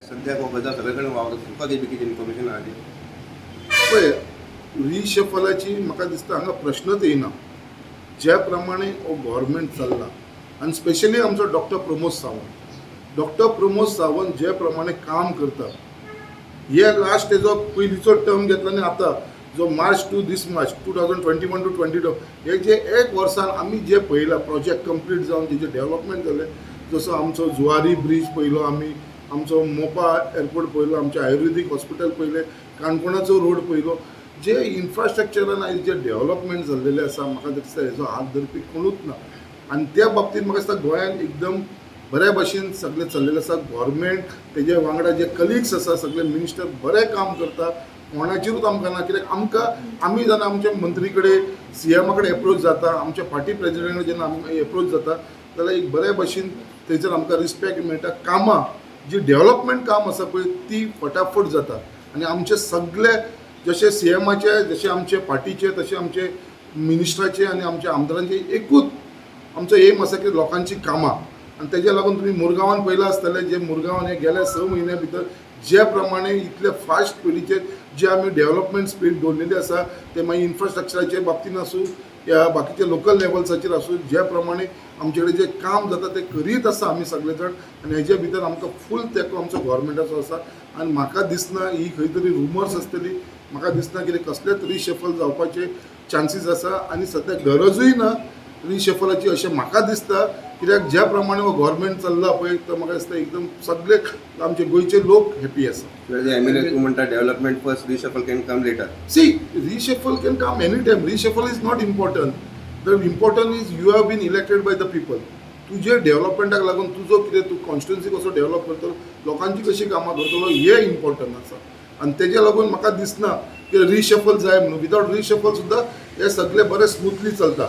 सध्या गजा सगळे कडेन वावरता तुका कितें इन्फॉर्मेशन आहा ती पळय रिशफलाची म्हाका दिसता हांगा प्रश्नच येयना ज्या प्रमाणे हो गव्हर्मेंट चल्ला आनी स्पेशली आमचो डॉक्टर प्रमोद सावंत जे प्रमाणे काम करता हे लास्ट तेजो पयलींचो टर्म घेतला आनी आतां जो मार्च टू दीस मार्च 2021 to 22 हे जे एक वर्सान आमी जे पळयलां प्रोजेक्ट कंप्लीट जावन जेचे डेव्हलपमेंट जालें जसो आमचो जुवारी ब्रीज पळयलो आमी आमचो मोपा एअरपोर्ट पळयलो आमचें आयुर्वेदीक हॉस्पिटल पळयलें काणकोणाचो रोड पळयलो जे इन्फ्रास्ट्रक्चरान आयज जे डेव्हलपमेंट जाल्लेलें आसा म्हाका दिसता हेजो हात धरपी कोणूच ना आनी त्या बाबतींत म्हाका दिसता गोंयांत एकदम बऱ्या भशेन सगळें चल्लेलें आसा गव्हर्मेंट तेजे वांगडा जे कलिग्स आसा सगळे मिनिस्टर बरें काम करता कोणाचेरूच आमकां ना कित्याक आमकां आमी जेन्ना आमच्या मंत्री कडेन सीएमा कडेन एप्रोच जाता आमच्या पार्टी प्रेजिडेंट जेन्ना आमी एप्रोच जाता जाल्यार एक बऱ्या भशेन थंयसर आमकां रिस्पेक्ट मेळटा कामां जी डेव्हलपमेंट काम आसा पळय ती फटाफट जाता आनी आमचे सगळे जशे सीएमाचे जशे आमचे पार्टीचे तशे आमचे मिनिस्टराचे आनी आमच्या आमदारांचे एकूच आमचो एम आसा की लोकांची कामां आनी तेज्या लागून तुमी मुरगांवान पयलां आसतलें जे मुरगांवान हे गेल्या 6 म्हयन्या भितर जे प्रमाणे इतले फास्ट स्पिडीचेर जे आमी डेव्हलपमेंट स्पीड दवरलेली आसा ते मागीर इन्फ्रास्ट्रक्चराचे बाबतींत आसूं या बाकीचे लोकल लेवल्साचेर आसूं ज्या प्रमाणे आमचे कडेन जे काम जाता ते करीत आसा आमी सगळे जाण आनी हेजे भितर आमकां फूल तेंको आमचो गव्हर्मेंटाचो आसा आनी म्हाका दिसना ही खंय तरी रुमर्स आसतली म्हाका दिसना कितें कसलेच रिशफल जावपाचे चान्सीस आसा आनी सद्या गरजूय ना रिशफलाची अशें म्हाका दिसता कित्याक ज्या प्रमाणे हो गव्हर्मेंट चल्ला पळय तो म्हाका दिसता एकदम सगळे आमचे गोंयचे लोक हॅपी आसा MLA तूं म्हणटा development first reshuffle can come later see reshuffle can come any time reshuffle is not important the important is you have been elected by the people तुजे डेव्हलपमेंटाक लागून तुजो कितें तूं कॉन्स्टिट्युन्सी कसो डेव्हलप करतलो लोकांची कशी कामां करतलो हे इम्पॉर्टंट आसा आनी तेज्या लागून म्हाका दिसना की रिशफल जाय म्हणून विदाउट रिशफल सुद्दां हे सगळे बरें स्मुथली चलता